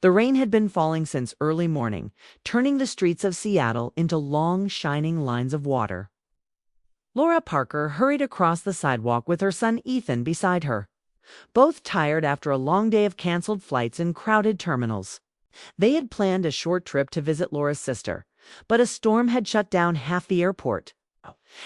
The rain had been falling since early morning, turning the streets of Seattle into long, shining lines of water. Laura Parker hurried across the sidewalk with her son Ethan beside her, both tired after a long day of canceled flights and crowded terminals. They had planned a short trip to visit Laura's sister, but a storm had shut down half the airport.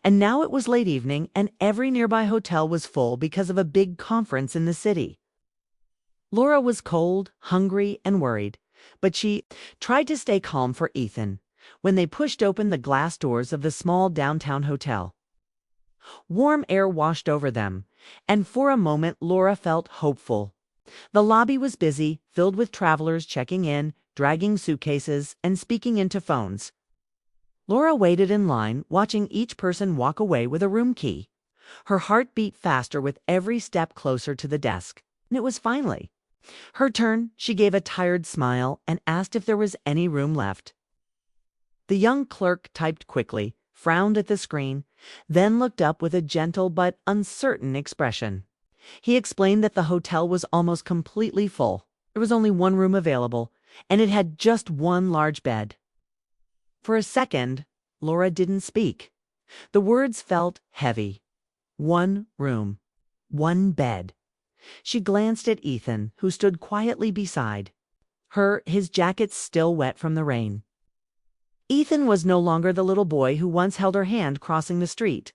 And now it was late evening, and every nearby hotel was full because of a big conference in the city. Laura was cold, hungry, and worried, but she tried to stay calm for Ethan when they pushed open the glass doors of the small downtown hotel. Warm air washed over them, and for a moment Laura felt hopeful. The lobby was busy, filled with travelers checking in, dragging suitcases, and speaking into phones. Laura waited in line, watching each person walk away with a room key. Her heart beat faster with every step closer to the desk, and it was finally her turn. She gave a tired smile and asked if there was any room left. The young clerk typed quickly, frowned at the screen, then looked up with a gentle but uncertain expression. He explained that the hotel was almost completely full. There was only one room available, and it had just one large bed. For a second, Laura didn't speak. The words felt heavy. One room. One bed. She glanced at Ethan, who stood quietly beside her, his jacket still wet from the rain. Ethan was no longer the little boy who once held her hand crossing the street.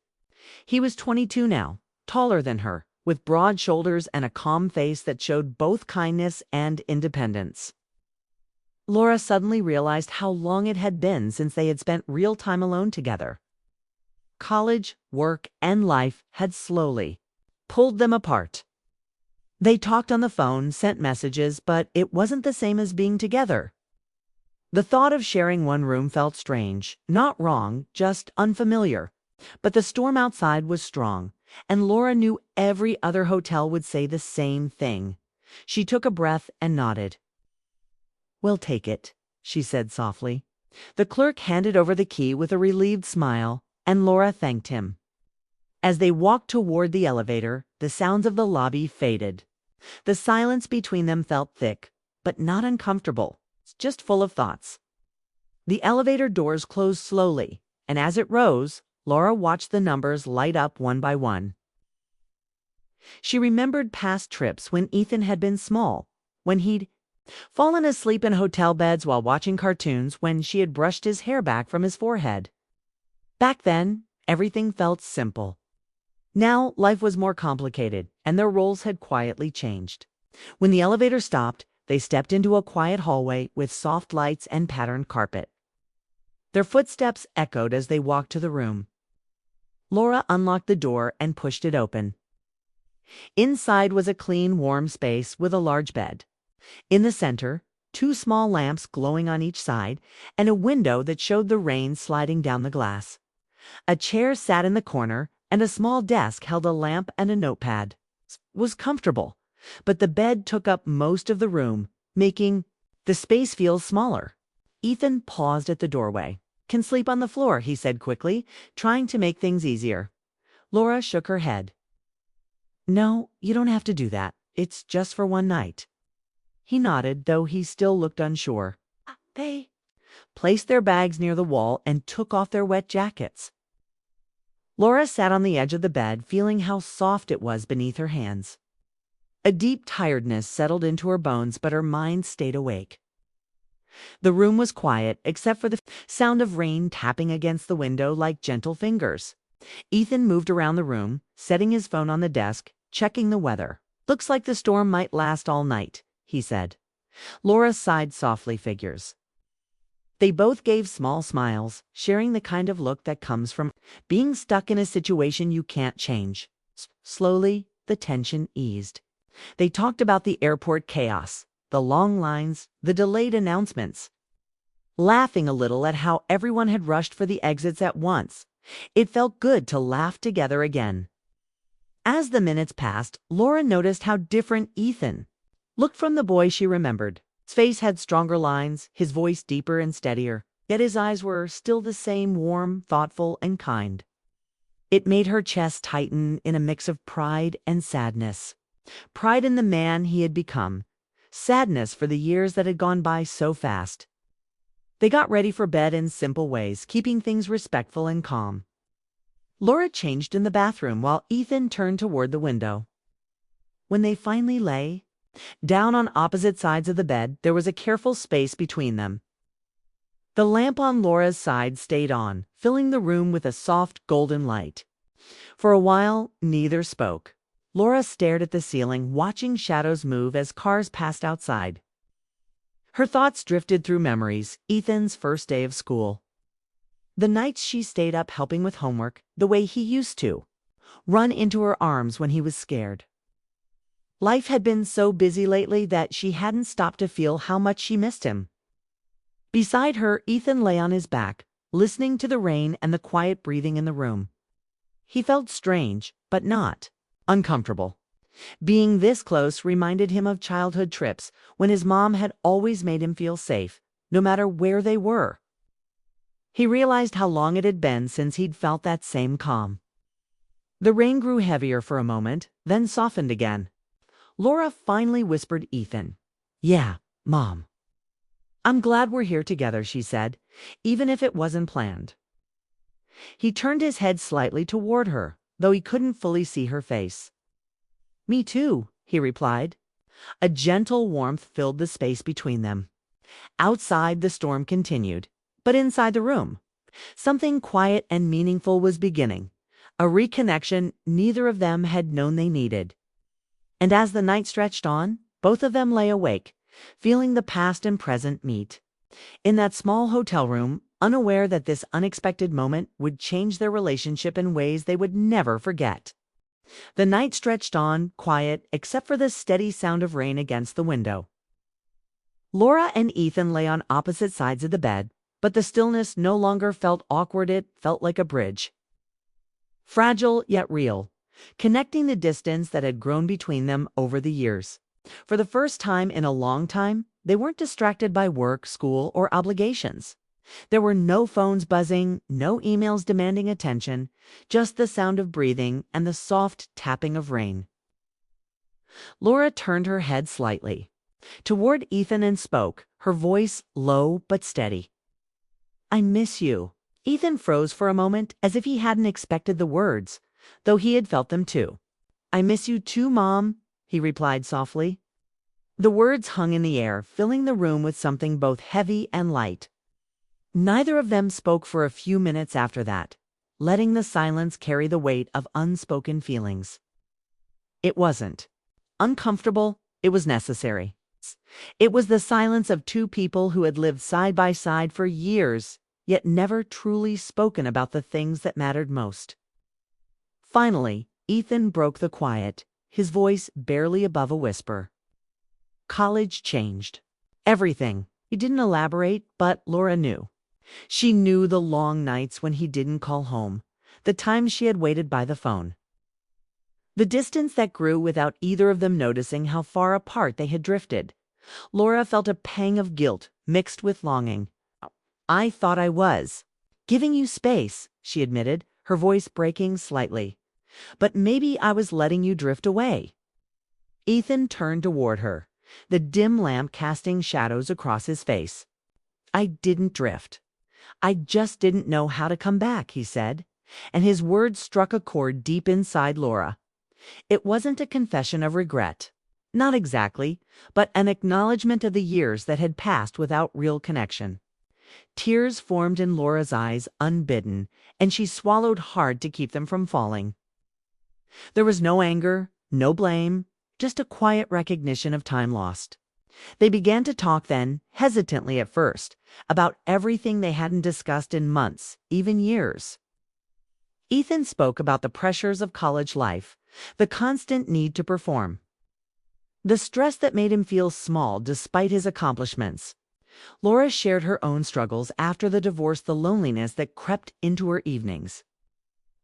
He was 22 now, taller than her, with broad shoulders and a calm face that showed both kindness and independence. Laura suddenly realized how long it had been since they had spent real time alone together. College, work, and life had slowly pulled them apart. They talked on the phone, sent messages, but it wasn't the same as being together. The thought of sharing one room felt strange, not wrong, just unfamiliar. But the storm outside was strong, and Laura knew every other hotel would say the same thing. She took a breath and nodded. "We'll take it," she said softly. The clerk handed over the key with a relieved smile, and Laura thanked him. As they walked toward the elevator, the sounds of the lobby faded. The silence between them felt thick, but not uncomfortable, just full of thoughts. The elevator doors closed slowly, and as it rose, Laura watched the numbers light up one by one. She remembered past trips when Ethan had been small, when he'd fallen asleep in hotel beds while watching cartoons, when she had brushed his hair back from his forehead. Back then, everything felt simple. Now, life was more complicated, and their roles had quietly changed. When the elevator stopped, they stepped into a quiet hallway with soft lights and patterned carpet. Their footsteps echoed as they walked to the room. Laura unlocked the door and pushed it open. Inside was a clean, warm space with a large bed. In the center, two small lamps glowing on each side, and a window that showed the rain sliding down the glass. A chair sat in the corner, and a small desk held a lamp and a notepad. It was comfortable, but the bed took up most of the room, making the space feel smaller. Ethan paused at the doorway. "Can sleep on the floor," he said quickly, trying to make things easier. Laura shook her head. "No, you don't have to do that. It's just for one night." He nodded, though he still looked unsure. They placed their bags near the wall and took off their wet jackets. Laura sat on the edge of the bed, feeling how soft it was beneath her hands. A deep tiredness settled into her bones, but her mind stayed awake. The room was quiet, except for the sound of rain tapping against the window like gentle fingers. Ethan moved around the room, setting his phone on the desk, checking the weather. "Looks like the storm might last all night," he said. Laura sighed softly. Figures. They both gave small smiles, sharing the kind of look that comes from being stuck in a situation you can't change. Slowly, the tension eased. They talked about the airport chaos, the long lines, the delayed announcements, laughing a little at how everyone had rushed for the exits at once. It felt good to laugh together again. As the minutes passed, Laura noticed how different Ethan looked from the boy she remembered. His face had stronger lines, his voice deeper and steadier, yet his eyes were still the same, warm, thoughtful, and kind. It made her chest tighten in a mix of pride and sadness. Pride in the man he had become, sadness for the years that had gone by so fast. They got ready for bed in simple ways, keeping things respectful and calm. Laura changed in the bathroom while Ethan turned toward the window. When they finally lay down on opposite sides of the bed, there was a careful space between them. The lamp on Laura's side stayed on, filling the room with a soft golden light. For a while, neither spoke. Laura stared at the ceiling, watching shadows move as cars passed outside. Her thoughts drifted through memories, Ethan's first day of school. The nights she stayed up helping with homework, the way he used to run into her arms when he was scared. Life had been so busy lately that she hadn't stopped to feel how much she missed him. Beside her, Ethan lay on his back, listening to the rain and the quiet breathing in the room. He felt strange, but not uncomfortable. Being this close reminded him of childhood trips when his mom had always made him feel safe, no matter where they were. He realized how long it had been since he'd felt that same calm. The rain grew heavier for a moment, then softened again. Laura finally whispered Ethan, "Yeah, Mom. I'm glad we're here together," she said, even if it wasn't planned. He turned his head slightly toward her, though he couldn't fully see her face. "Me too," he replied. A gentle warmth filled the space between them. Outside, the storm continued, but inside the room, something quiet and meaningful was beginning, a reconnection neither of them had known they needed. And as the night stretched on, both of them lay awake, feeling the past and present meet. In that small hotel room, unaware that this unexpected moment would change their relationship in ways they would never forget. The night stretched on, quiet, except for the steady sound of rain against the window. Laura and Ethan lay on opposite sides of the bed, but the stillness no longer felt awkward, it felt like a bridge. Fragile yet real, connecting the distance that had grown between them over the years. For the first time in a long time, they weren't distracted by work, school, or obligations. There were no phones buzzing, no emails demanding attention, just the sound of breathing and the soft tapping of rain. Laura turned her head slightly toward Ethan and spoke, her voice low but steady. "I miss you." Ethan froze for a moment, as if he hadn't expected the words, though he had felt them too. "I miss you too, Mom," he replied softly. The words hung in the air, filling the room with something both heavy and light. Neither of them spoke for a few minutes after that, letting the silence carry the weight of unspoken feelings. It wasn't uncomfortable, it was necessary. It was the silence of two people who had lived side by side for years, yet never truly spoken about the things that mattered most. Finally, Ethan broke the quiet, his voice barely above a whisper. "College changed everything." He didn't elaborate, but Laura knew. She knew the long nights when he didn't call home, the times she had waited by the phone. The distance that grew without either of them noticing how far apart they had drifted. Laura felt a pang of guilt mixed with longing. "I thought I was giving you space," she admitted, her voice breaking slightly. "But maybe I was letting you drift away." Ethan turned toward her, the dim lamp casting shadows across his face. "I didn't drift. I just didn't know how to come back," he said, and his words struck a chord deep inside Laura. It wasn't a confession of regret. Not exactly, but an acknowledgement of the years that had passed without real connection. Tears formed in Laura's eyes unbidden, and she swallowed hard to keep them from falling. There was no anger, no blame, just a quiet recognition of time lost. They began to talk then, hesitantly at first, about everything they hadn't discussed in months, even years. Ethan spoke about the pressures of college life, the constant need to perform, the stress that made him feel small despite his accomplishments. Laura shared her own struggles after the divorce, the loneliness that crept into her evenings,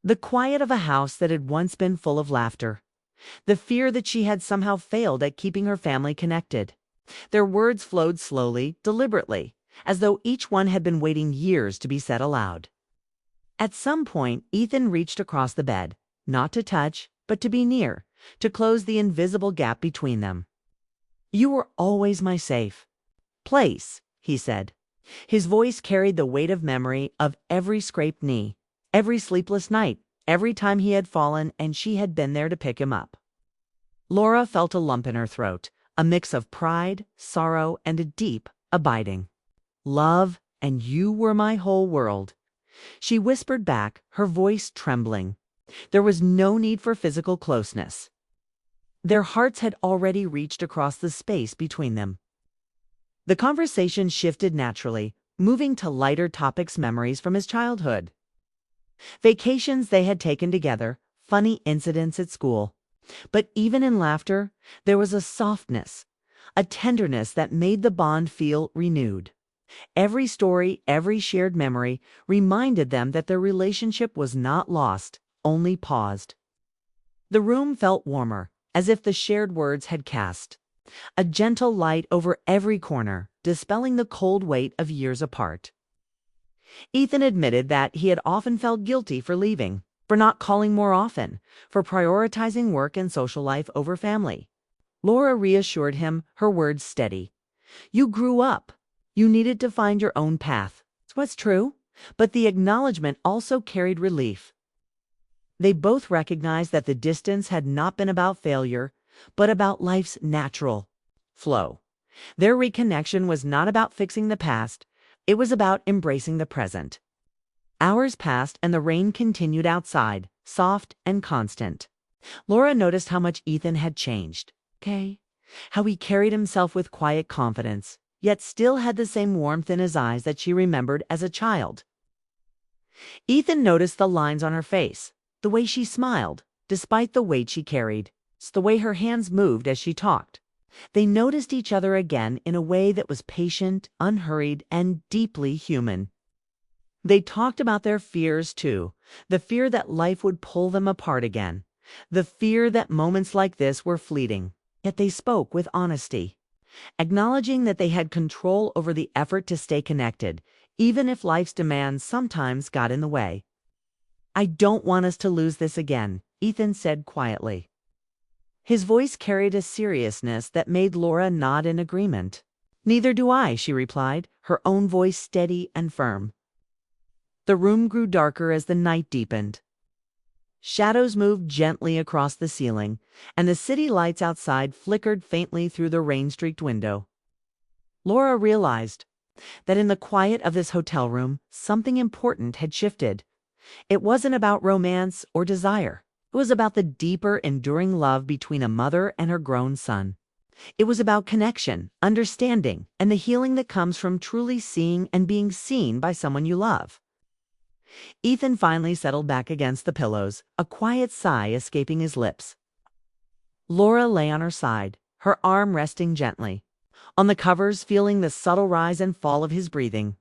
the quiet of a house that had once been full of laughter, the fear that she had somehow failed at keeping her family connected. Their words flowed slowly, deliberately, as though each one had been waiting years to be said aloud. At some point, Ethan reached across the bed, not to touch, but to be near, to close the invisible gap between them. You were always my safe place, he said. His voice carried the weight of memory of every scraped knee, every sleepless night, every time he had fallen and she had been there to pick him up. Laura felt a lump in her throat, a mix of pride, sorrow, and a deep, abiding love, and you were my whole world. She whispered back, her voice trembling. There was no need for physical closeness. Their hearts had already reached across the space between them. The conversation shifted naturally, moving to lighter topics, memories from his childhood. Vacations they had taken together, funny incidents at school. But even in laughter, there was a softness, a tenderness that made the bond feel renewed. Every story, every shared memory reminded them that their relationship was not lost, only paused. The room felt warmer, as if the shared words had cast a gentle light over every corner, dispelling the cold weight of years apart. Ethan admitted that he had often felt guilty for leaving, for not calling more often, for prioritizing work and social life over family. Laura reassured him, her words steady. You grew up. You needed to find your own path. It's what's true, but the acknowledgement also carried relief. They both recognized that the distance had not been about failure, but about life's natural flow. Their reconnection was not about fixing the past, it was about embracing the present. Hours passed and the rain continued outside, soft and constant. Laura noticed how much Ethan had changed. How he carried himself with quiet confidence, yet still had the same warmth in his eyes that she remembered as a child. Ethan noticed the lines on her face, the way she smiled, despite the weight she carried, the way her hands moved as she talked. They noticed each other again in a way that was patient, unhurried, and deeply human. They talked about their fears too, the fear that life would pull them apart again, the fear that moments like this were fleeting. Yet they spoke with honesty, acknowledging that they had control over the effort to stay connected, even if life's demands sometimes got in the way. I don't want us to lose this again, Ethan said quietly. His voice carried a seriousness that made Laura nod in agreement. Neither do I, she replied, her own voice steady and firm. The room grew darker as the night deepened. Shadows moved gently across the ceiling, and the city lights outside flickered faintly through the rain-streaked window. Laura realized that in the quiet of this hotel room, something important had shifted. It wasn't about romance or desire. It was about the deeper, enduring love between a mother and her grown son. It was about connection, understanding, and the healing that comes from truly seeing and being seen by someone you love. Ethan finally settled back against the pillows, a quiet sigh escaping his lips. Laura lay on her side, her arm resting gently on the covers, feeling the subtle rise and fall of his breathing.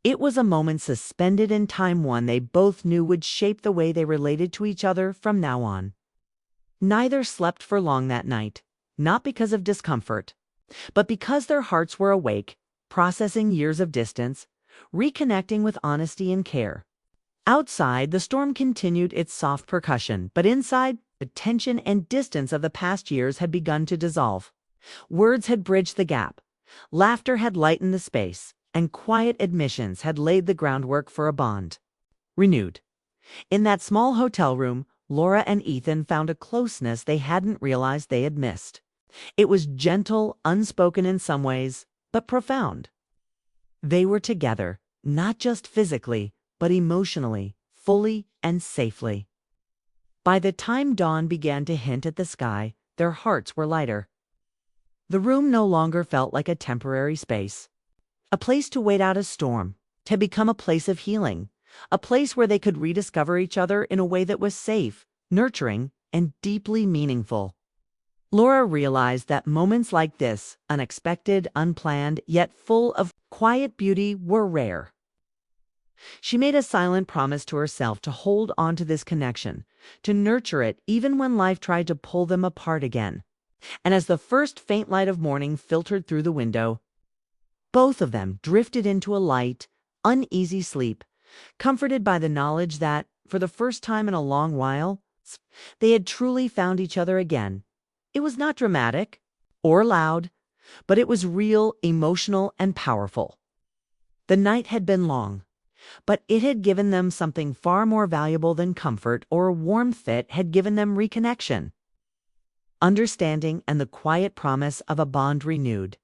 It was a moment suspended in time, one they both knew would shape the way they related to each other from now on. Neither slept for long that night, not because of discomfort, but because their hearts were awake, processing years of distance, reconnecting with honesty and care. Outside, the storm continued its soft percussion, but inside, the tension and distance of the past years had begun to dissolve. Words had bridged the gap, laughter had lightened the space, and quiet admissions had laid the groundwork for a bond. Renewed. In that small hotel room, Laura and Ethan found a closeness they hadn't realized they had missed. It was gentle, unspoken in some ways, but profound. They were together, not just physically, but emotionally, fully and safely. By the time dawn began to hint at the sky, their hearts were lighter. The room no longer felt like a temporary space, a place to wait out a storm, to become a place of healing, a place where they could rediscover each other in a way that was safe, nurturing, and deeply meaningful. Laura realized that moments like this, unexpected, unplanned, yet full of quiet beauty, were rare. She made a silent promise to herself to hold on to this connection, to nurture it even when life tried to pull them apart again. And as the first faint light of morning filtered through the window, both of them drifted into a light, uneasy sleep, comforted by the knowledge that, for the first time in a long while, they had truly found each other again. It was not dramatic, or loud, but it was real, emotional, and powerful. The night had been long, but it had given them something far more valuable than comfort or warmth. It had given them reconnection, understanding, and the quiet promise of a bond renewed.